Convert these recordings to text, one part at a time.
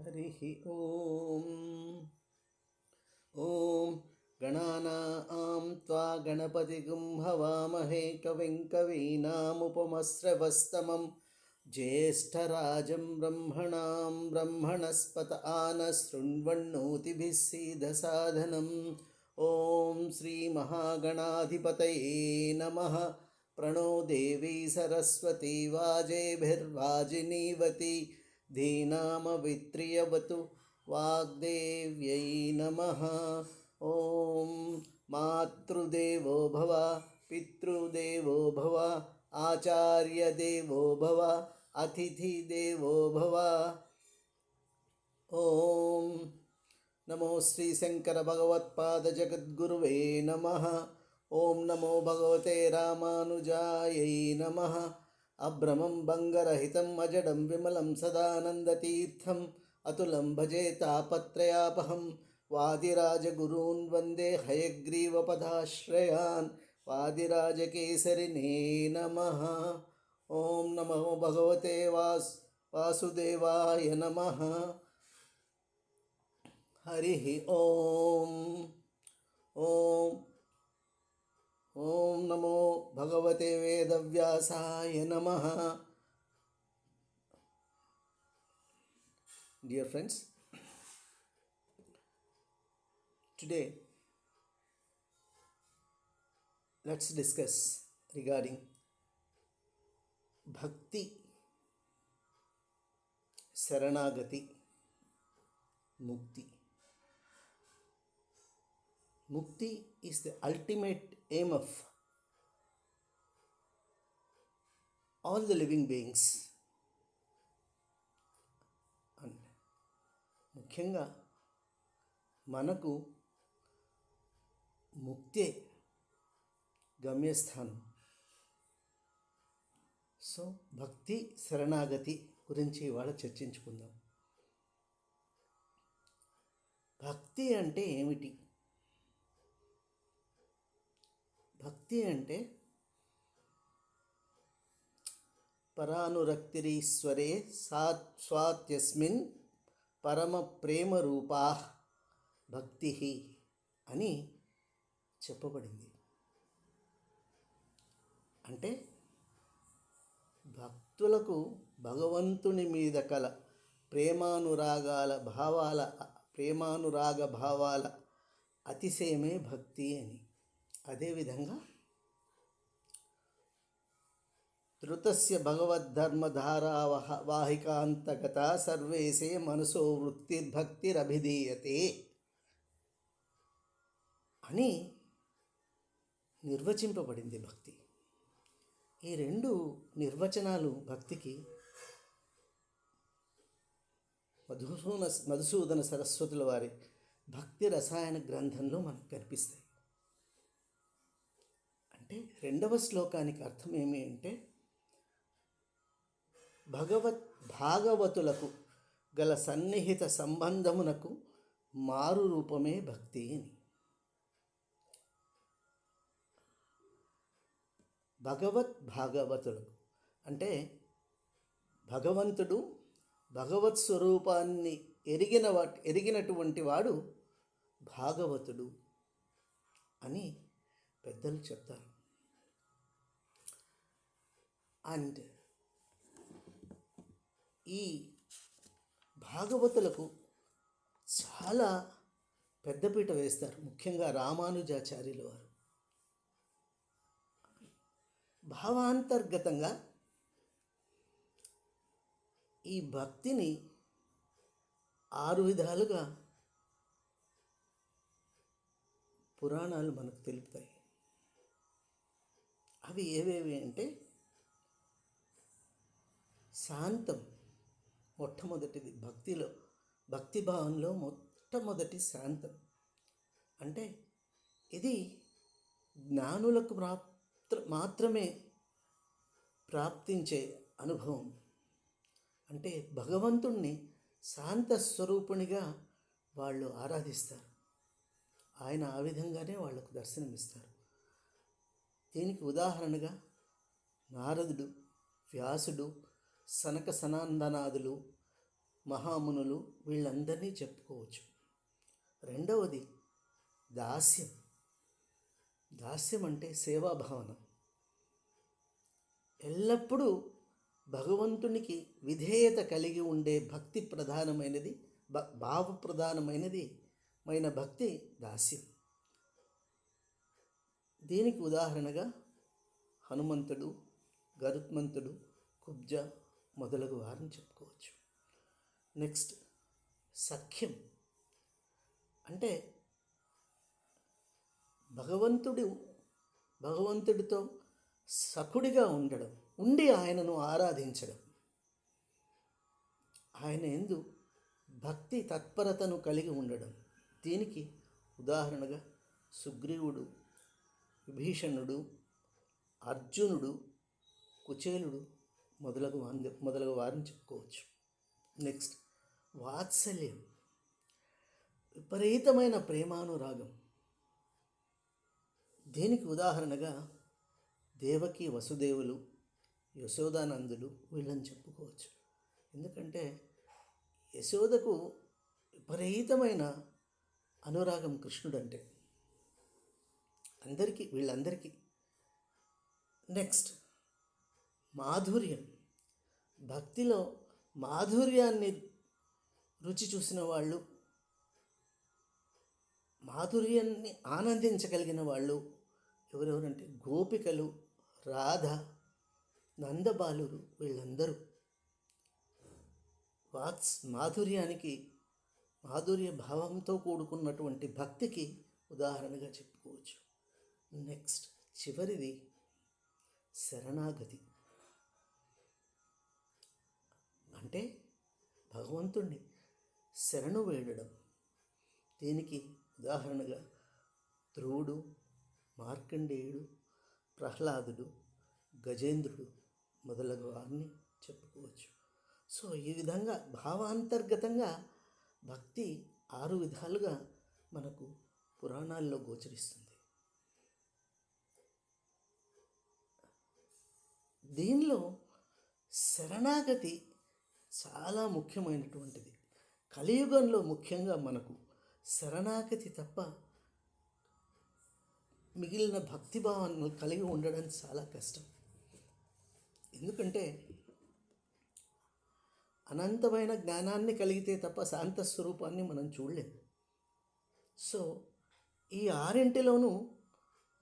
हरिः ॐ ॐ गणानां त्वा गणपतिगुं हवामहे कविं कवीनामुपमस्रवस्तमं ज्येष्ठराजं ब्रह्मणां ब्रह्मणस्पत आनशृण्वन्नोतिभिः सीदसाधनम् ॐ श्रीमहागणाधिपतये नमः। प्रणो देवी सरस्वती वाजेभिर्वाजिनीवती धीनामवित्रियवतु वाग्देव्यै नमः। ॐ मातृदेवो भव पितृदेवो भव आचार्यदेवो भव अतिथिदेवो भव। ॐ नमो श्रीशङ्करभगवत्पादजगद्गुरुवे नमः। ॐ नमो भगवते रामानुजायै नमः। अभ्रमं भङ्गरहितम् अजडं विमलं सदानन्दतीर्थम् अतुलं भजे तापत्रयापहं वादिराजगुरून् वन्दे हयग्रीवपदाश्रयान् वादिराजकेसरिणे नमः। ॐ नमो भगवते वासुदेवाय नमः। हरिः ॐ ॐ नमो भगवते वेदव्यासाय नमः। Dear friends, today let's discuss regarding Bhakti, Saranagati, Mukti. Mukti is the ultimate aim of all the living beings. And ముఖ్యంగా మనకు ముక్తే గమ్యస్థానం. సో భక్తి శరణాగతి గురించి ఇవాళ చర్చించుకుందాం. భక్తి అంటే ఏమిటి? భక్తి అంటే పరానురక్తిరీశ్వరే స్వాత్యస్మిన్ పరమ ప్రేమ రూపా భక్తి అని చెప్పబడింది. అంటే భక్తులకు భగవంతుని మీద కల ప్రేమానురాగ భావాల అతిశయమే భక్తి అని. అదేవిధంగా ధృతస్య భగవద్ధర్మధారావాహికాంతగత సర్వేసే మనసో వృత్తిర్భక్తిరభిధీయతే అని నిర్వచింపబడింది భక్తి. ఈ రెండు నిర్వచనాలు భక్తికి మధుసూదన సరస్వతుల వారి భక్తి రసాయన గ్రంథంలో మనకు కనిపిస్తాయి. అంటే రెండవ శ్లోకానికి అర్థం ఏమి అంటే భాగవతులకు గల సన్నిహిత సంబంధమునకు మారు రూపమే భక్తి అని. భాగవతులకు అంటే భగవంతుడు భగవత్ స్వరూపాన్ని ఎరిగినటువంటి వాడు భాగవతుడు అని పెద్దలు చెప్తారు. అండ్ ఈ భాగవతులకు చాలా పెద్దపీట వేస్తారు, ముఖ్యంగా రామానుజాచార్యుల వారు. భావాంతర్గతంగా ఈ భక్తిని 6 విధాలుగా పురాణాలు మనకు తెలుపుతాయి. అవి ఏవేవి అంటే శాంతం మొట్టమొదటిది. భక్తిభావంలో మొట్టమొదటి శాంతం. అంటే ఇది జ్ఞానులకు మాత్రమే ప్రాప్తించే అనుభవం. అంటే భగవంతుణ్ణి శాంత స్వరూపునిగా వాళ్ళు ఆరాధిస్తారు. ఆయన ఆ విధంగానే వాళ్లకు దర్శనమిస్తారు. దీనికి ఉదాహరణగా నారదుడు, వ్యాసుడు, సనక సనందనాదులు మహామునులు వీళ్ళందరినీ చెప్పుకోవచ్చు. రెండవది దాస్యం. దాస్యం అంటే సేవాభావన. ఎల్లప్పుడూ భగవంతునికి విధేయత కలిగి ఉండే భక్తి ప్రధానమైనది, భావ ప్రధానమైనది భక్తి దాస్యం. దీనికి ఉదాహరణగా హనుమంతుడు, గరుత్మంతుడు, కుబ్జ మొదలగు వారిని చెప్పుకోవచ్చు. నెక్స్ట్ సఖ్యం అంటే భగవంతుడితో సఖుడిగా ఉండడం, ఉండి ఆయనను ఆరాధించడం, ఆయన యందు భక్తి తత్పరతను కలిగి ఉండడం. దీనికి ఉదాహరణగా సుగ్రీవుడు, విభీషణుడు, అర్జునుడు, కుచేలుడు మొదలగు వారిని చెప్పుకోవచ్చు. నెక్స్ట్ వాత్సల్యం, విపరీతమైన ప్రేమానురాగం. దీనికి ఉదాహరణగా దేవకి వసుదేవులు, యశోదానందులు వీళ్ళని చెప్పుకోవచ్చు. ఎందుకంటే యశోదకు విపరీతమైన అనురాగం కృష్ణుడంటే వీళ్ళందరికీ. నెక్స్ట్ మాధుర్యం. భక్తిలో మాధుర్యాన్ని రుచి చూసిన వాళ్ళు, మాధుర్యాన్ని ఆనందించగలిగిన వాళ్ళు ఎవరెవరంటే గోపికలు, రాధ, నందబాలురు వీళ్ళందరూ మాధుర్య భావంతో కూడుకున్నటువంటి భక్తికి ఉదాహరణగా చెప్పుకోవచ్చు. నెక్స్ట్ చివరిది శరణాగతి. అంటే భగవంతుణ్ణి శరణు వేడడం. దీనికి ఉదాహరణగా ధ్రువుడు, మార్కండేయుడు, ప్రహ్లాదుడు, గజేంద్రుడు మొదలగు వారిని చెప్పుకోవచ్చు. సో ఈ విధంగా భావాంతర్గతంగా భక్తి 6 విధాలుగా మనకు పురాణాల్లో గోచరిస్తుంది. దీనిలో శరణాగతి చాలా ముఖ్యమైనటువంటిది. కలియుగంలో ముఖ్యంగా మనకు శరణాగతి తప్ప మిగిలిన భక్తిభావాన్ని కలిగి ఉండడం చాలా కష్టం. ఎందుకంటే అనంతమైన జ్ఞానాన్ని కలిగితే తప్ప శాంత స్వరూపాన్ని మనం చూడలేం. సో ఈ 6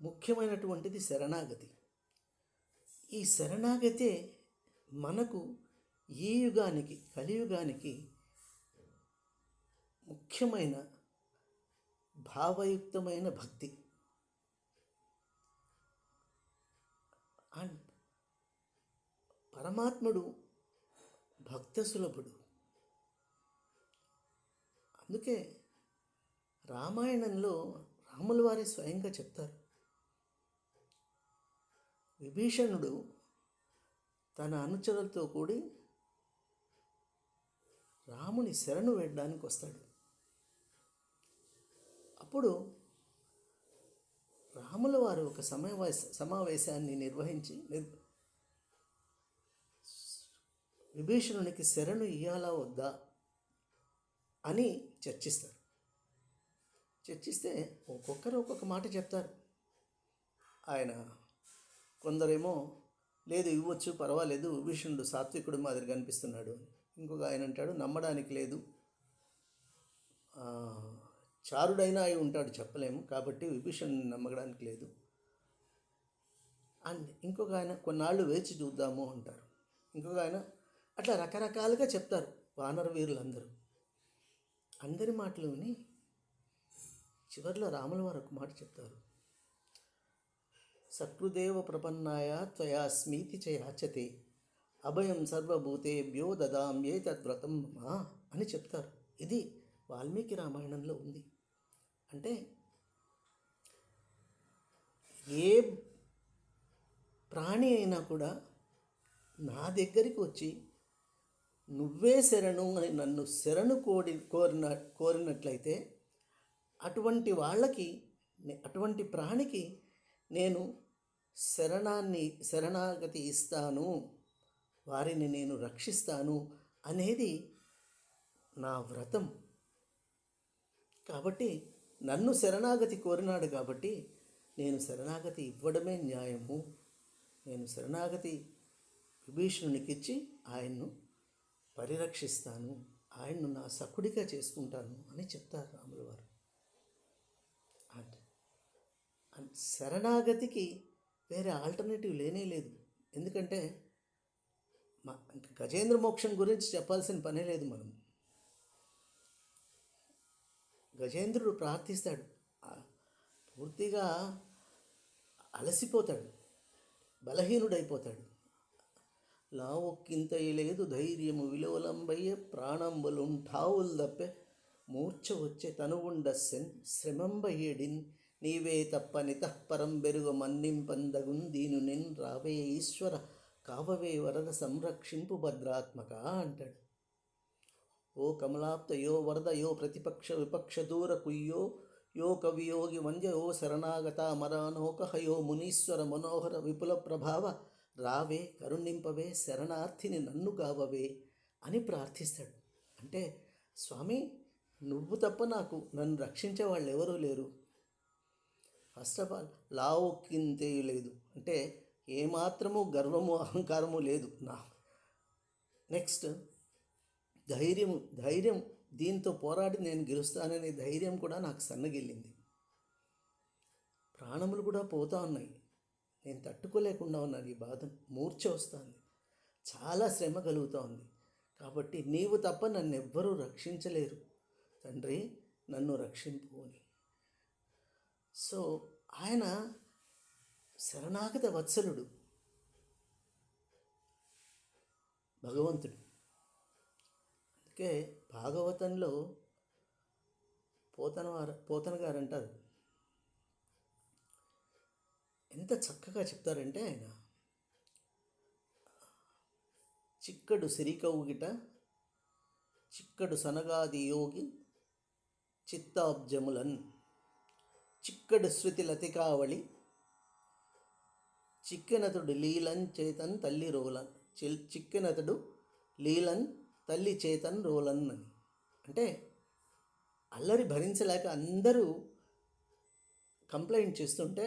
ముఖ్యమైనటువంటిది శరణాగతి. ఈ శరణాగతే మనకు ఈ యుగానికి, కలియుగానికి ముఖ్యమైన భావయుక్తమైన భక్తి. అండ్ పరమాత్ముడు భక్త సులభుడు. అందుకే రామాయణంలో రాముల వారి స్వయంగా చెప్తారు, విభీషణుడు తన అనుచరులతో కూడి రాముని శరణు వేయడానికి వస్తాడు. అప్పుడు రాముల వారు ఒక సమావేశాన్ని నిర్వహించి విభీషణునికి శరణు ఇయ్యాలా వద్దా అని చర్చిస్తారు. చర్చిస్తే ఒక్కొక్కరు ఒక్కొక్క మాట చెప్తారు. ఆయన కొందరేమో లేదు ఇవ్వచ్చు, పర్వాలేదు, విభీషణుడు సాత్వికుడు మాదిరి కనిపిస్తున్నాడు. ఇంకొక ఆయన అంటాడు నమ్మడానికి లేదు, చారుడైనా అయి ఉంటాడు చెప్పలేము, కాబట్టి విభీషణుని నమ్మడానికి లేదు. అండ్ ఇంకొక ఆయన కొన్నాళ్ళు వేచి చూద్దాము అంటారు. ఇంకొక ఆయన అట్లా రకరకాలుగా చెప్తారు. వానర వీరులందరూ అందరి మాటలు విని చివరిలో రాముల వారు ఒక మాట చెప్తారు, సకృదేవ ప్రపన్నాయ త్వయాస్మీతి చ యాచతే అభయం సర్వభూతేభ్యో దదామ్యే తద్వ్రతం మమ అని చెప్తారు. ఇది వాల్మీకి రామాయణంలో ఉంది. అంటే ఏ ప్రాణి అయినా కూడా నా దగ్గరికి వచ్చి నువ్వే శరణు అని నన్ను శరణు కోరినట్లయితే అటువంటి వాళ్ళకి, అటువంటి ప్రాణికి నేను శరణాగతి ఇస్తాను, వారిని నేను రక్షిస్తాను అనేది నా వ్రతం. కాబట్టి నన్ను శరణాగతి కోరినాడు కాబట్టి నేను శరణాగతి ఇవ్వడమే న్యాయము. నేను శరణాగతి విభీషణునికి ఇచ్చి ఆయన్ను పరిరక్షిస్తాను, ఆయన్ను నా సఖుడిగా చేసుకుంటాను అని చెప్తారు రాముల వారు. శరణాగతికి వేరే ఆల్టర్నేటివ్ లేనే లేదు. ఎందుకంటే గజేంద్ర మోక్షం గురించి చెప్పాల్సిన పనే లేదు. మనం గజేంద్రుడు ప్రార్థిస్తాడు, పూర్తిగా అలసిపోతాడు, బలహీనుడైపోతాడు. లావొక్కింతయి లేదు ధైర్యము విలోలంబయ్యే ప్రాణంబులుంఠావుల్ దప్పే మూర్ఛ వచ్చే తనువుండస్సెన్ శ్రమంబయ్యేడిన్ నీవే తప్ప నితఃపరం బెరుగ మన్నింపందగున్ దీను నిన్ రావే ఈశ్వర కావవే వరద సంరక్షింపు భద్రాత్మక అంటాడు. ఓ కమలాప్త యో వరద యో ప్రతిపక్ష విపక్ష దూర కుయ్యో యో కవియోగి వంద్య ఓ శరణాగత మరానోకహ యో మునీశ్వర మనోహర విపుల ప్రభావ రావే కరుణింపవే శరణార్థిని నన్ను కావవే అని ప్రార్థిస్తాడు. అంటే స్వామి, నువ్వు తప్ప నన్ను రక్షించే వాళ్ళు ఎవరూ లేరు. ఫస్ట్ ఆఫ్ ఆల్ లావొక్కింతే లేదు అంటే ఏమాత్రము గర్వము అహంకారము లేదు నా. నెక్స్ట్ ధైర్యం, దీంతో పోరాడి నేను గెలుస్తాననే ధైర్యం కూడా నాకు సన్నగిల్లింది. ప్రాణములు కూడా పోతా ఉన్నాయి, నేను తట్టుకోలేకుండా ఉన్నాను. ఈ బాధ మూర్ఛ వస్తుంది, చాలా శ్రమ కలుగుతూ ఉంది. కాబట్టి నీవు తప్ప నన్ను ఎవ్వరూ రక్షించలేరు తండ్రి, నన్ను రక్షింపు అని. సో ఆయన శరణాగత వత్సలుడు భగవంతుడు. అందుకే భాగవతంలో పోతన గారు అంటారు, ఎంత చక్కగా చెప్తారంటే ఆయన, చిక్కడు సిరికౌగిట చిక్కడు సనగాది యోగి చిత్తాబ్జములన్ చిక్కడు శృతి లతికావళి చిక్కెనతుడు లీలన్ చేతన్ తల్లి రోలన్ చిక్కెనతుడు లీలన్ తల్లి చేతన్ రోలన్ అని. అంటే అల్లరి భరించలేక అందరూ కంప్లైంట్ చేస్తుంటే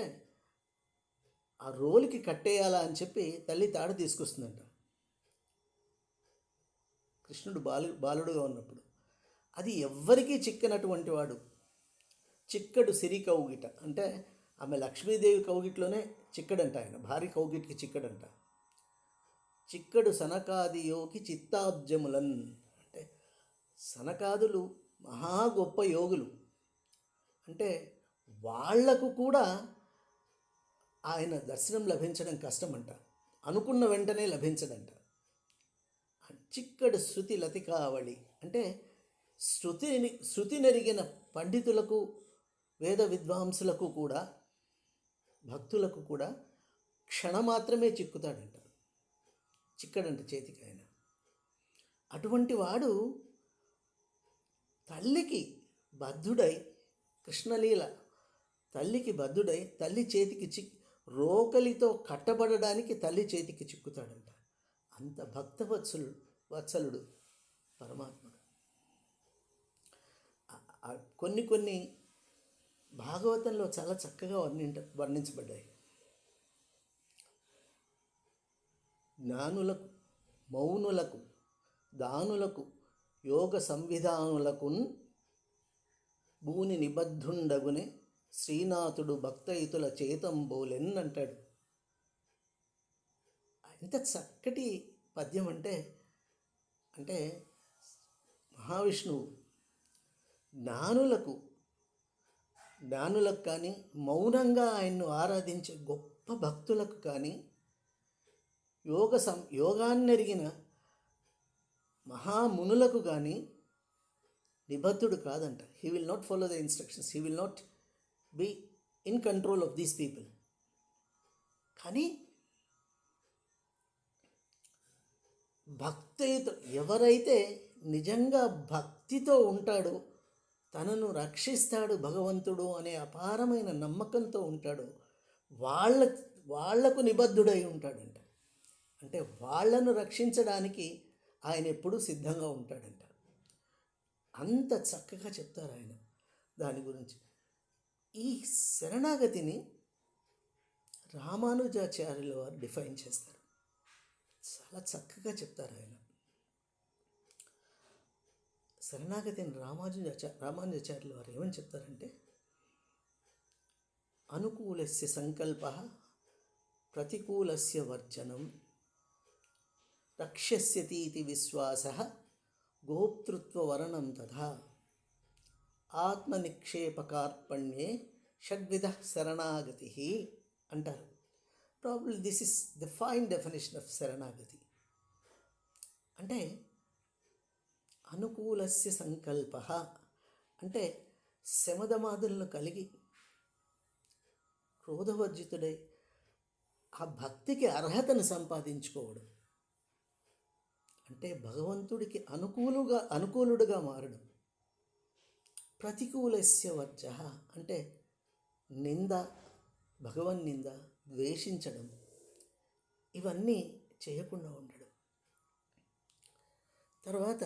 ఆ రోలుకి కట్టేయాలా అని చెప్పి తల్లి తాడు తీసుకొస్తుందంట కృష్ణుడు బాలుడుగా ఉన్నప్పుడు. అది ఎవ్వరికీ చిక్కనటువంటి వాడు చిక్కడు సిరి కౌగిట, అంటే ఆమె లక్ష్మీదేవి కౌగిట్లోనే చిక్కడంట, ఆయన భార్య కౌగిట్కి చిక్కడంట. చిక్కడు సనకాది యోగి చిత్తాబ్జములన్, అంటే సనకాదులు మహా గొప్ప యోగులు, అంటే వాళ్లకు కూడా ఆయన దర్శనం లభించడం కష్టమంట, అనుకున్న వెంటనే లభించడంట. చిక్కడు శృతి లతికావళి అంటే శృతి నెరిగిన పండితులకు, వేద విద్వాంసులకు కూడా, భక్తులకు కూడా క్షణమాత్రమే చిక్కుతాడంట, చిక్కడంట చేతికి ఆయన. అటువంటి వాడు తల్లికి బద్ధుడై, కృష్ణలీల తల్లికి బద్ధుడై తల్లి చేతికి రోకలితో కట్టబడడానికి తల్లి చేతికి చిక్కుతాడంట. అంత వత్సలుడు పరమాత్ముడు. కొన్ని భాగవతంలో చాలా చక్కగా వర్ణించబడ్డాయి. జ్ఞానులకు, మౌనులకు, దానులకు, యోగ సంవిధానులకున్ భూని నిబద్ధుండగునే శ్రీనాథుడు భక్తయుతుల చేతంబోలెన్ అంటాడు. ఎంత చక్కటి పద్యం అంటే మహావిష్ణువు జ్ఞానులకు కానీ, మౌనంగా ఆయన్ను ఆరాధించే గొప్ప భక్తులకు కానీ, యోగాన్నెరిగిన మహామునులకు కానీ నిబద్ధుడు కాదంట. He will not follow the instructions, he will not be in control of these people. కానీ ఎవరైతే నిజంగా భక్తితో ఉంటాడో, తనను రక్షిస్తాడు భగవంతుడు అనే అపారమైన నమ్మకంతో ఉంటాడో, వాళ్లకు నిబద్ధుడై ఉంటాడంట. అంటే వాళ్లను రక్షించడానికి ఆయన ఎప్పుడూ సిద్ధంగా ఉంటాడంట. అంత చక్కగా చెప్తారు ఆయన దాని గురించి. ఈ శరణాగతిని రామానుజాచార్యుల వారు డిఫైన్ చేస్తారు, చాలా చక్కగా చెప్తారు ఆయన. శరణాగతిని రామానుజాచార్యుల వారు ఏమని చెప్తారంటే, అనుకూలస్య సంకల్ప ప్రతికూలస్య వర్జనం రక్ష్యస్యతీతి విశ్వాస గోప్తృత్వవరణం తథా ఆత్మనిక్షేపకార్పణ్యే షడ్విధ శరణాగతి అంటారు. Probably this is the fine definition of శరణాగతి. అంటే అనుకూలస్య సంకల్ప అంటే శమదమాదులను కలిగి క్రోధవర్జితుడై ఆ భక్తికి అర్హతను సంపాదించుకోవడం, అంటే భగవంతుడికి అనుకూలుడుగా మారడం. ప్రతికూలస్య వర్జ అంటే నింద, భగవన్నింద, ద్వేషించడం, ఇవన్నీ చేయకుండా ఉండడం. తర్వాత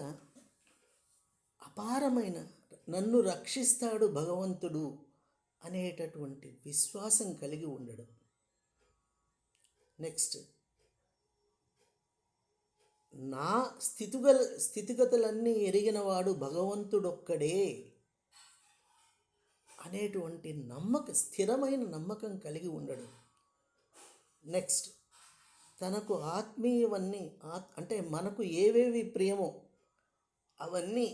అపారమైన నన్ను రక్షిస్తాడు భగవంతుడు అనేటటువంటి విశ్వాసం కలిగి ఉండడం. నెక్స్ట్, నా స్థితిగతులన్నీ ఎరిగినవాడు భగవంతుడొక్కడే అనేటువంటి స్థిరమైన నమ్మకం కలిగి ఉండడం. నెక్స్ట్, తనకు ఆత్మీయవన్నీ అంటే మనకు ఏవేవి ప్రియమో అవన్నీ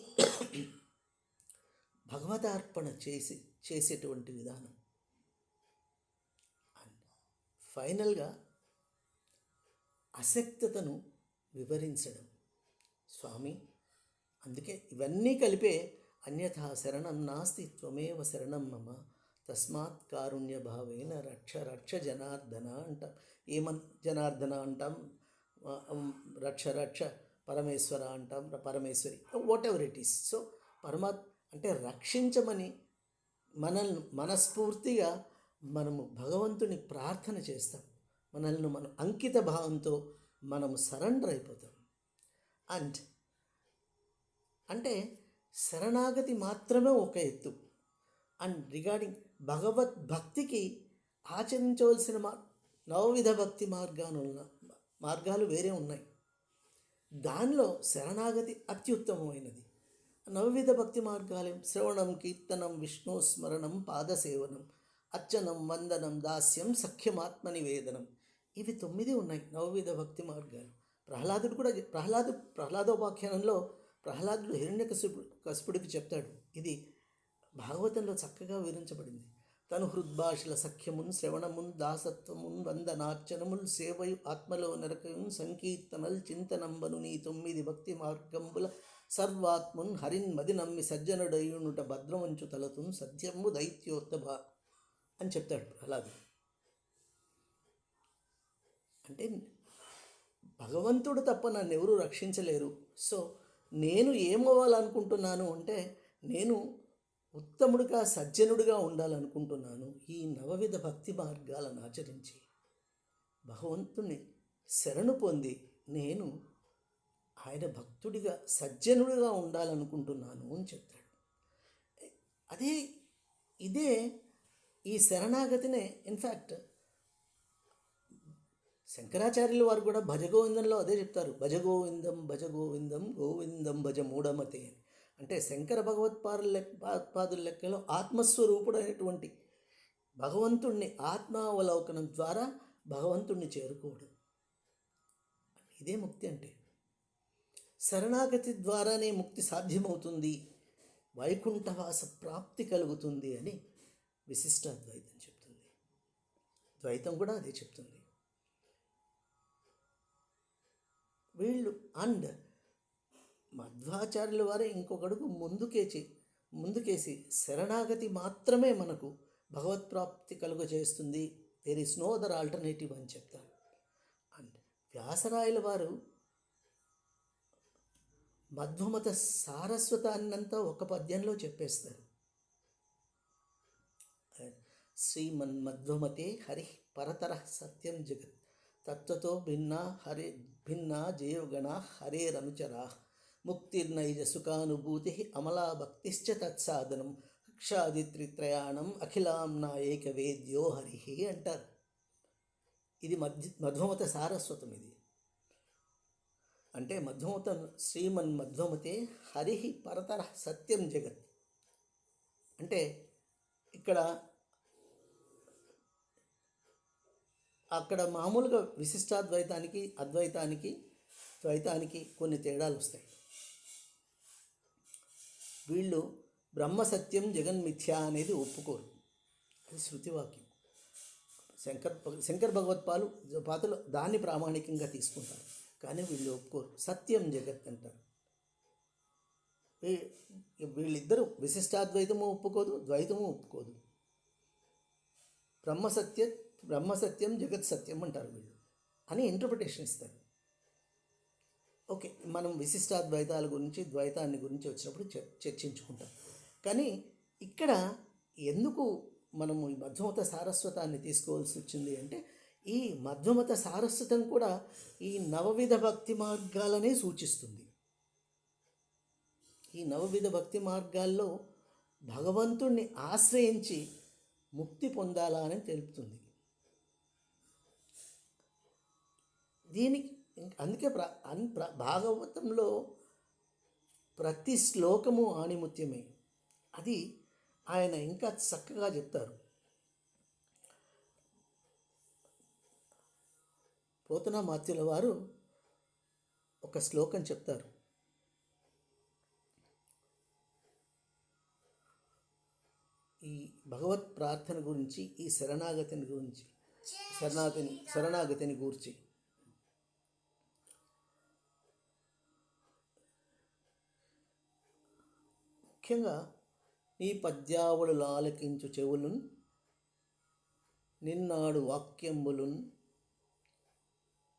భగవదార్పణ చేసేటువంటి విధానం. అండ్ ఫైనల్గా అశక్తతను వివరించడం. స్వామి, అందుకే ఇవన్నీ కలిపే అన్యథా శరణం నాస్తి త్వమేవ శరణం మమ తస్మాత్ కారుణ్య భావేన రక్ష జనార్దన అంటాం. జనార్దన అంటాం, రక్ష పరమేశ్వర అంటాం, Parameshwari, whatever it is. So అంటే రక్షించమని మనస్ఫూర్తిగా మనము భగవంతుని ప్రార్థన చేస్తాం. మనల్ని మనం అంకిత భావంతో మనము సరెండర్ అయిపోతాం. అంటే శరణాగతి మాత్రమే ఒక ఎత్తు. అండ్ రిగార్డింగ్ భగవద్భక్తికి ఆచరించవలసిన నవవిధ భక్తి మార్గాలు వేరే ఉన్నాయి. దానిలో శరణాగతి అత్యుత్తమమైనది. నవవిధ భక్తి మార్గాలు శ్రవణం, కీర్తనం, విష్ణు స్మరణం, పాదసేవనం, అర్చనం, వందనం, దాస్యం, సఖ్యమాత్మ నివేదనం. ఇవి 9 ఉన్నాయి నవవిధ భక్తి మార్గాలు. ప్రహ్లాదుడు కూడా ప్రహ్లాదోపాఖ్యానంలో ప్రహ్లాదుడు హిరణ్యకశిపుడికి చెప్తాడు. ఇది భాగవతంలో చక్కగా వివరించబడింది. తను హృద్భాషల సఖ్యమున్, శ్రవణమున్, దాసత్వమున్, వందనార్చనముల్, సేవయు ఆత్మలో నరకయున్, సంకీర్తనల్, చింతనంబను నీ 9 భక్తి మార్గంబుల సర్వాత్మున్ హరిన్ మది నమ్మి సజ్జనుడయునుట భద్రమంచు తలతున్ సత్యము దైత్యోత్తభ అని చెప్తాడు ప్రహ్లాదుడు. అంటే భగవంతుడు తప్ప నన్ను ఎవరూ రక్షించలేరు. సో నేను ఏమవ్వాలనుకుంటున్నాను అంటే, నేను ఉత్తముడిగా, సజ్జనుడిగా ఉండాలనుకుంటున్నాను. ఈ నవవిధ భక్తి మార్గాలను ఆచరించి భగవంతుని శరణు పొంది నేను ఆయన భక్తుడిగా, సజ్జనుడిగా ఉండాలనుకుంటున్నాను అని చెప్తాడు. ఇదే ఈ శరణాగతినే ఇన్ఫ్యాక్ట్ శంకరాచార్యుల వారు కూడా భజగోవిందంలో అదే చెప్తారు. భజగోవిందం భజగోవిందం గోవిందం భజ మూఢమతే అని. అంటే శంకర భగవత్పాదుల లెక్కలో ఆత్మస్వరూపుడైనటువంటి భగవంతుణ్ణి ఆత్మావలోకనం ద్వారా భగవంతుణ్ణి చేరుకోవడం, ఇదే ముక్తి. అంటే శరణాగతి ద్వారానే ముక్తి సాధ్యమవుతుంది, వైకుంఠవాస ప్రాప్తి కలుగుతుంది అని విశిష్టాద్వైతం చెప్తుంది. ద్వైతం కూడా అదే చెప్తుంది. వీళ్ళు అండ్ మధ్వాచార్యుల వారే ఇంకొకడుగు ముందుకేసి శరణాగతి మాత్రమే మనకు భగవత్ప్రాప్తి కలుగజేస్తుంది, there is no other alternative అని చెప్తారు. అండ్ వ్యాసరాయల వారు మధ్వమత సారస్వతాన్నంతా ఒక పద్యంలో చెప్పేస్తారు. శ్రీమన్మధ్వమతే హరి పరతర సత్యం జగత్ తత్వతో భిన్నా జీవగణ హరేరనుచరా ముక్తిర్నైజ సుఖానుభూతి అమలా భక్తిశ్చ తత్సాధనం కక్షాదిత్రిత్రయాణం అఖిలాంనా ఏకవేద్యో హరి అంటారు. ఇది మధ్వమత సారస్వతం. ఇది అంటే మధ్వమత శ్రీమన్మధ్వమతే హరి పరతర సత్యం జగత్. అంటే ఇక్కడ అక్కడ మామూలుగా విశిష్టాద్వైతానికి ద్వైతానికి కొన్ని తేడాలు వస్తాయి. వీళ్ళు బ్రహ్మసత్యం జగన్మిథ్య అనేది ఒప్పుకోరు. అది శృతివాక్యం. శంకర్ భగవత్పాదులు దాన్ని ప్రామాణికంగా తీసుకుంటారు. కానీ వీళ్ళు ఒప్పుకోరు, సత్యం జగత్ అంటారు. వీళ్ళిద్దరూ విశిష్టాద్వైతము ఒప్పుకోదు, ద్వైతము ఒప్పుకోదు. బ్రహ్మసత్యం జగత్ సత్యం అంటారు వీళ్ళు అని ఇంటర్ప్రిటేషన్ ఇస్తారు. ఓకే, మనం విశిష్టాద్వైతాల గురించి ద్వైతాన్ని గురించి వచ్చినప్పుడు చర్చించుకుంటాం. కానీ ఇక్కడ ఎందుకు మనము ఈ మధ్వమత సారస్వతాన్ని తీసుకోవాల్సి వచ్చింది అంటే, ఈ మధ్వమత సారస్వతం కూడా ఈ నవవిధ భక్తి మార్గాలనే సూచిస్తుంది. ఈ నవవిధ భక్తి మార్గాల్లో భగవంతుణ్ణి ఆశ్రయించి ముక్తి పొందాలా అని తెలుపుతుంది. దీనికి అందుకే భాగవతంలో ప్రతి శ్లోకము ఆణిముత్యమే. అది ఆయన ఇంకా చక్కగా చెప్తారు. పోతనామాత్యుల వారు ఒక శ్లోకం చెప్తారు. ఈ భగవత్ ప్రార్థన గురించి, ఈ శరణాగతిని గురించి, శరణాగతిని గూర్చి ముఖ్యంగా నీ పద్యావులు లాలకించు చెవులున్, నిన్నాడు వాక్యంబులున్,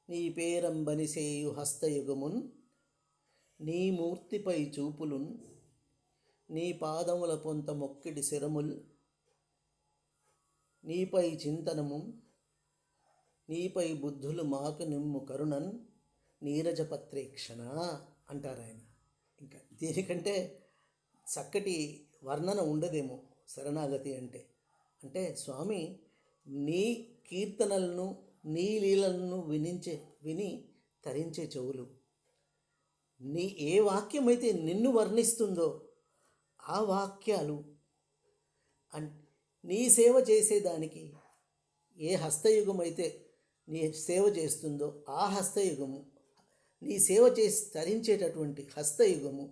నీ పేరంబనిసేయు హస్తయుగమున్, నీ మూర్తిపై చూపులున్, నీ పాదముల పొంత మొక్కిడి శిరముల్, నీపై చింతనము, నీపై బుద్ధులు మాకు నిమ్ము కరుణన్ నీరజపత్రేక్షణ అంటారు ఆయన. ఇంకా దీనికంటే చక్కటి వర్ణన ఉండదేమో శరణాగతి అంటే. అంటే స్వామి, నీ కీర్తనలను, నీ లీలలను విని తరించే చెవులు, నీ ఏ వాక్యమైతే నిన్ను వర్ణిస్తుందో ఆ వాక్యాలు, నీ సేవ చేసేదానికి ఏ హస్తయుగం అయితే నీ సేవ చేస్తుందో ఆ హస్తయుగము, నీ సేవ చేసి తరించేటటువంటి హస్తయుగము,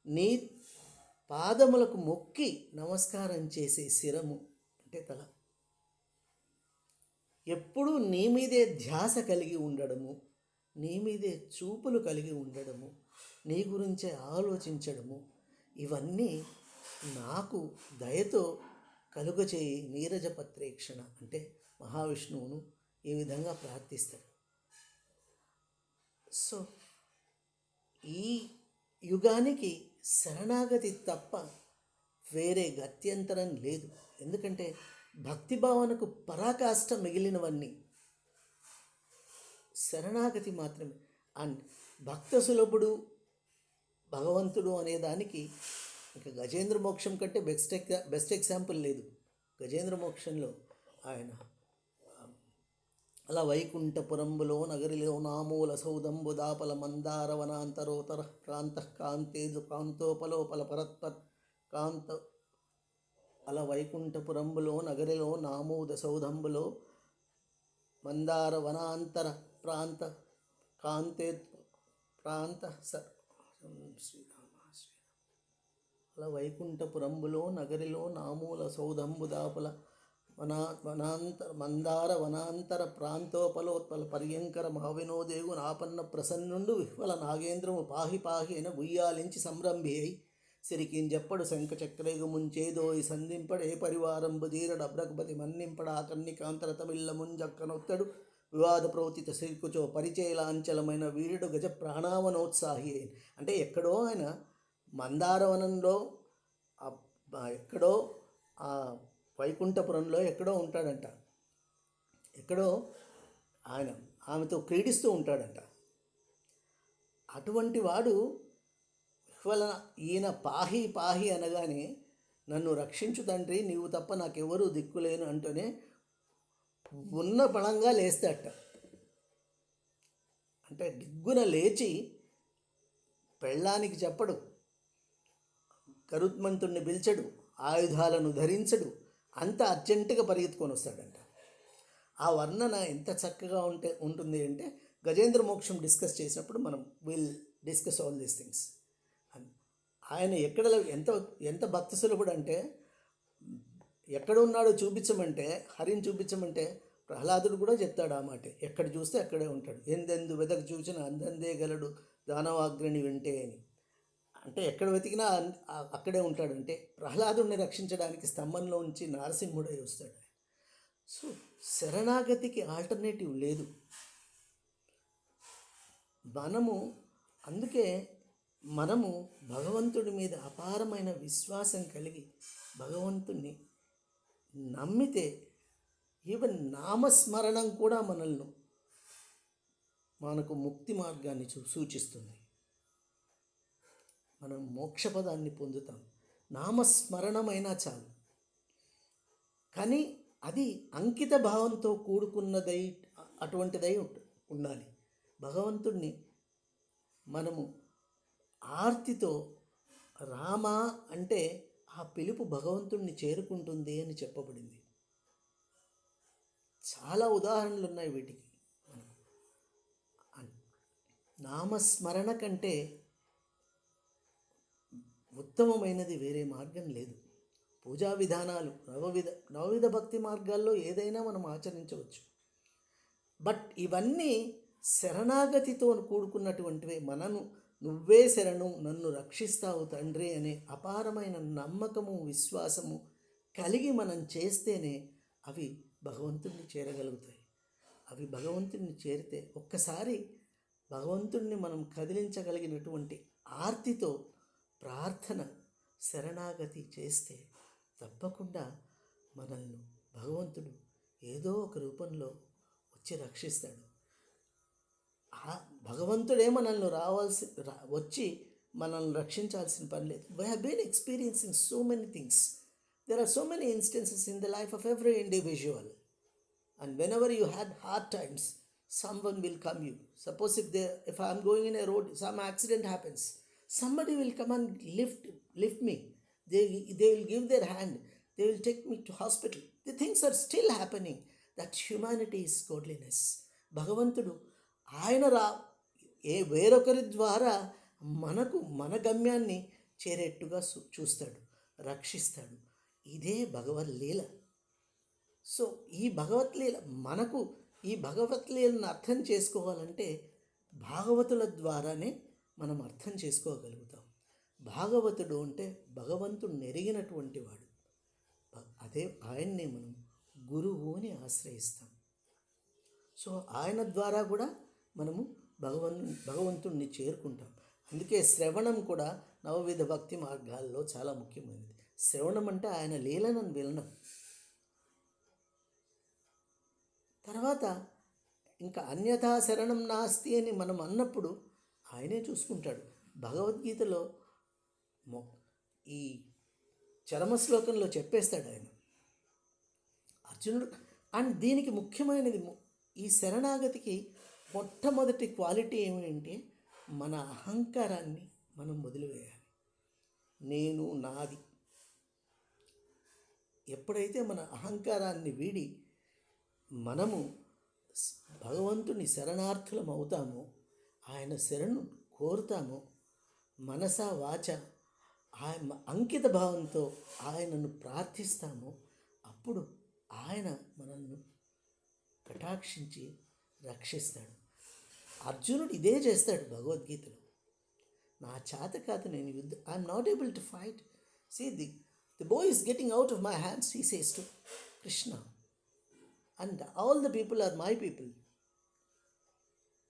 నీ పాదములకు మొక్కి నమస్కారం చేసే శిరము అంటే తల, ఎప్పుడూ నీ మీదే ధ్యాస కలిగి ఉండడము, నీ మీదే చూపులు కలిగి ఉండడము, నీ గురించే ఆలోచించడము, ఇవన్నీ నాకు దయతో కలుగచేయి నీరజపత్రేక్షణ అంటే మహావిష్ణువును ఈ విధంగా ప్రార్థిస్తాడు. సో ఈ యుగానికి శరణాగతి తప్ప వేరే గత్యంతరం లేదు. ఎందుకంటే భక్తి భావనకు పరాకాష్ట మిగిలినవన్నీ శరణాగతి మాత్రమే. అండ్ భక్త సులభుడు భగవంతుడు అనేదానికి ఇంకా గజేంద్ర మోక్షం కంటే బెస్ట్ ఎగ్జాంపుల్ లేదు. గజేంద్ర మోక్షంలో ఆయన అలా వైకుంఠపురంబులో నగరిలో నామూల సౌదంబు దాపల మందార వనాంతరోతర ప్రాంత కాంతేజు కాంతోపలోపల పరత్పర్ కాంత అలా వైకుంఠపురంబులో నగరిలో నామూద సౌదంబులో మందార వనాంతర ప్రాంత కాంతే ప్రాంత అలా వైకుంఠపురంబులో నగరిలో నామూల సౌదంబు దాపల మందార వనాంతర ప్రాంతోపలోత్పల పర్యంకర మహావినోదేగు నాపన్న ప్రసన్నుండు విహ్వల నాగేంద్రము పాహి పాహి అయిన ఉయ్యాలించి సంరంభి అయి సిరికింజెప్పడు శంఖచక్రేగు ముంచేదోయి సంధింపడే పరివారంబు జీరడబ్రకుపతి మన్నింపడ ఆకర్ణికాంతర తమిళ్ళ ముంజక్కనొత్తడు వివాద ప్రవృత్తిత సిరికుచో పరిచయలాంచలమైన వీరుడు గజ ప్రాణావనోత్సాహి అయిన. అంటే ఎక్కడో ఆయన మందారవనంలో ఎక్కడో ఆ వైకుంఠపురంలో ఎక్కడో ఉంటాడంట, ఎక్కడో ఆమెతో క్రీడిస్తూ ఉంటాడంట. అటువంటి వాడు వలన ఈయన పాహి పాహి అనగానే నన్ను రక్షించు తండ్రి, నీవు తప్ప నాకెవరూ దిక్కులేను అంటూనే ఉన్న బలంగా లేస్తాడట. అంటే దిగ్గున లేచి పెళ్ళానికి చెప్పడు, గరుత్మంతుణ్ణి పిలిచడు, ఆయుధాలను ధరించడు, అంత అర్జెంటుగా పరిగెత్తుకొని వస్తాడంట. ఆ వర్ణన ఎంత చక్కగా ఉంటుంది అంటే గజేంద్ర మోక్షం డిస్కస్ చేసినప్పుడు మనం will discuss all these things. ఆయన ఎక్కడ ఎంత ఎంత భక్తి సులభుడు అంటే, ఎక్కడ ఉన్నాడో చూపించమంటే, హరిని చూపించమంటే ప్రహ్లాదుడు కూడా చెప్తాడు ఆ మాట. ఎక్కడ చూస్తే అక్కడే ఉంటాడు. ఎందెందు వెదకు చూసిన అందందే గలడు దానవాగ్రిని వింటే అని. అంటే ఎక్కడ వెతికినా అక్కడే ఉంటాడంటే ప్రహ్లాదుడిని రక్షించడానికి స్తంభంలో ఉంచి నారసింహుడై వస్తాడు. సో శరణాగతికి ఆల్టర్నేటివ్ లేదు. అందుకే మనము భగవంతుడి మీద అపారమైన విశ్వాసం కలిగి భగవంతుణ్ణి నమ్మితే ఈవెన్ నామస్మరణం కూడా మనకు ముక్తి మార్గాన్ని సూచిస్తుంది. మనం మోక్షపదాన్ని పొందుతాం. నామస్మరణమైనా చాలు. కానీ అది అంకిత భావంతో కూడుకున్నదై అటువంటిదై ఉండాలి. భగవంతుణ్ణి మనము ఆర్తితో రామా అంటే ఆ పిలుపు భగవంతుణ్ణి చేరుకుంటుంది అని చెప్పబడింది. చాలా ఉదాహరణలు ఉన్నాయి వీటికి. నామస్మరణ కంటే ఉత్తమమైనది వేరే మార్గం లేదు. పూజా విధానాలు నవవిధ భక్తి మార్గాల్లో ఏదైనా మనం ఆచరించవచ్చు. బట్ ఇవన్నీ శరణాగతితో కూడుకున్నటువంటివే. నువ్వే శరణు, నన్ను రక్షిస్తావు తండ్రి అనే అపారమైన నమ్మకము, విశ్వాసము కలిగి మనం చేస్తేనే అవి భగవంతుణ్ణి చేరగలుగుతాయి. అవి భగవంతుణ్ణి చేరితే ఒక్కసారి భగవంతుణ్ణి మనం కదిలించగలిగినటువంటి ఆర్తితో ప్రార్థన, శరణాగతి చేస్తే తప్పకుండా మనల్ని భగవంతుడు ఏదో ఒక రూపంలో వచ్చి రక్షిస్తాడు. భగవంతుడే మనల్ని వచ్చి మనల్ని రక్షించాల్సిన పని లేదు. We have been experiencing so many things. There are so many instances in the life of every individual. And whenever you had hard times, someone will come you. Suppose if I am going in a road, some accident happens, somebody will come and lift me. They will give their hand. They will take me to hospital. The things are still happening. That humanity is godliness. భగవంతుడు ఆయన వేరొకరి ద్వారా మన గమ్యాన్ని చేరేట్టుగా చూస్తాడు, రక్షిస్తాడు. ఇదే భగవద్లీల. So ఈ భగవద్లీలను అర్థం చేసుకోవాలంటే భాగవతుల ద్వారానే మనం అర్థం చేసుకోగలుగుతాం. భాగవతుడు అంటే భగవంతుడు ఎరిగినటువంటి వాడు. ఆయన్నే మనం గురువు అని ఆశ్రయిస్తాం. సో ఆయన ద్వారా కూడా మనము భగవంతుణ్ణి చేరుకుంటాం. అందుకే శ్రవణం కూడా నవవిధ భక్తి మార్గాల్లో చాలా ముఖ్యమైనది. శ్రవణం అంటే ఆయన లీలను వినడం. తర్వాత ఇంకా అన్యథా శరణం నాస్తి అని మనం అన్నప్పుడు ఆయనే చూసుకుంటాడు. భగవద్గీతలో ఈ చరమ శ్లోకంలో చెప్పేస్తాడు ఆయన, అర్జునుడు. అండ్ దీనికి ముఖ్యమైనది, ఈ శరణాగతికి మొట్టమొదటి క్వాలిటీ ఏమిటంటే మన అహంకారాన్ని మనం వదిలివేయాలి. నేను, నాది. ఎప్పుడైతే మన అహంకారాన్ని వీడి మనము భగవంతుని శరణార్థులం అవుతామో, ఆయన శరణు కోరుతామో, మనస వాచ ఆయన అంకిత భావంతో ఆయనను ప్రార్థిస్తామో, అప్పుడు ఆయన మనల్ని కటాక్షించి రక్షిస్తాడు. అర్జునుడు ఇదే చేస్తాడు భగవద్గీతలో. నా చేత కాదు, నేను I'm not able to fight. See the boy is getting out of my hands, he says to Krishna, and all the people are my people,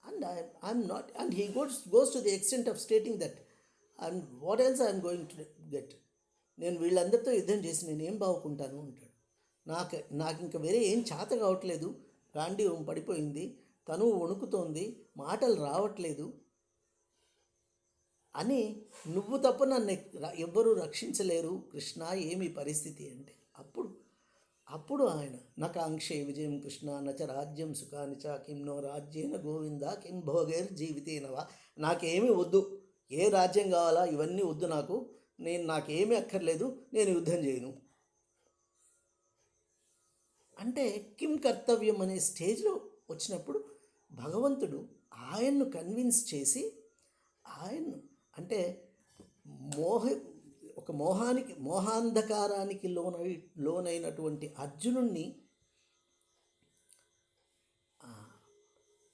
and I'm not. And he goes to the extent of stating that, and what else I am going to get? నేను వీళ్ళందరితో యుద్ధం చేసి నేనేం బాగుకుంటాను అంటాడు. నాకు ఇంకా వేరే ఏం చేత కావట్లేదు. గాంధీవం పడిపోయింది, తను వణుకుతోంది, మాటలు రావట్లేదు. అని నువ్వు తప్ప నన్ను ఎవ్వరూ రక్షించలేరు కృష్ణ, ఏమి పరిస్థితి అంటే అప్పుడు ఆయన నకాంక్షే విజయం కృష్ణ నచ రాజ్యం సుఖాని చ కిం నో రాజ్యేన గోవింద కిం భోగైర్ జీవితేనవా. నాకేమీ వద్దు, ఏ రాజ్యం కావాలా ఇవన్నీ వద్దు నాకు, నాకేమీ అక్కర్లేదు, నేను యుద్ధం చేయను అంటే కిం కర్తవ్యం అనే స్టేజ్లో వచ్చినప్పుడు భగవంతుడు ఆయన్ను కన్విన్స్ చేసి ఆయన్ను అంటే ఒక మోహాంధకారానికి లోనైనటువంటి అర్జునుణ్ణి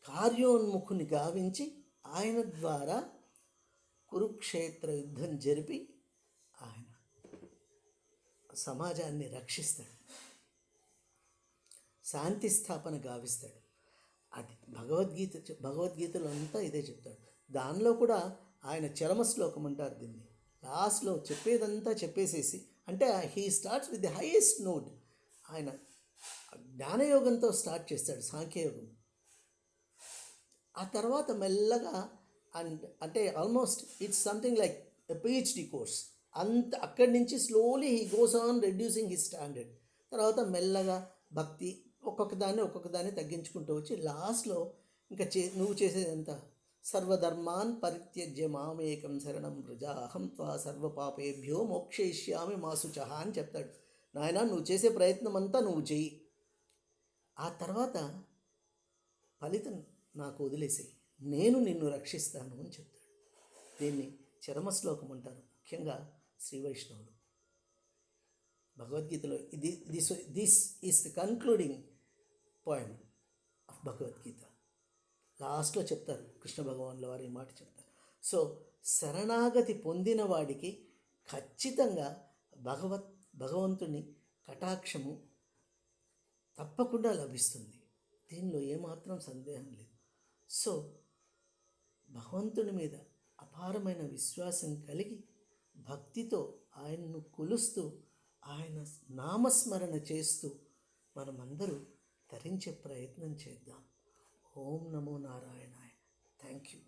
కార్యోన్ముఖుని గావించి ఆయన ద్వారా కురుక్షేత్ర యుద్ధం జరిపి ఆయన సమాజాన్ని రక్షిస్తాడు, శాంతి స్థాపన గావిస్తాడు. అది భగవద్గీతలో అంతా ఇదే చెప్తాడు. దానిలో కూడా ఆయన చరమ శ్లోకం అంటారు దీన్ని. లాస్ట్లో చెప్పేదంతా చెప్పేసేసి అంటే he starts with the highest note. ఆయన జ్ఞానయోగంతో స్టార్ట్ చేస్తాడు, సాంఖ్యయోగం. ఆ తర్వాత మెల్లగా అంటే almost it's something like a PhD course. అక్కడి నుంచి slowly he goes on reducing his standard. తర్వాత మెల్లగా భక్తి ఒక్కొక్క దాన్ని తగ్గించుకుంటూ వచ్చి లాస్ట్లో ఇంకా నువ్వు చేసేదంతా సర్వధర్మాన్ పరిత్యజ్య మామేకం శరణం వ్రజ అహం త్వా సర్వపాపేభ్యో మోక్షయిష్యామి మా శుచః అని చెప్తాడు. నాయన నువ్వు చేసే ప్రయత్నం అంతా నువ్వు చెయ్యి, ఆ తర్వాత ఫలితం నాకు వదిలేసేయి, నేను నిన్ను రక్షిస్తాను అని చెప్తాడు. దీన్ని చరమశ్లోకం అంటారు ముఖ్యంగా శ్రీ వైష్ణవులు. భగవద్గీతలో this is the concluding point of Bhagavad Gita. లాస్ట్లో చెప్తారు కృష్ణ భగవానుల వారు ఈ మాట చెప్తారు. సో శరణాగతి పొందిన వాడికి ఖచ్చితంగా భగవంతుని కటాక్షము తప్పకుండా లభిస్తుంది, దీనిలో ఏమాత్రం సందేహం లేదు. సో భగవంతుని మీద అపారమైన విశ్వాసం కలిగి భక్తితో ఆయన్ను కొలుస్తూ ఆయన నామస్మరణ చేస్తూ మనమందరూ తరించే ప్రయత్నం చేద్దాం. ఓం నమో నారాయణాయ. Thank you.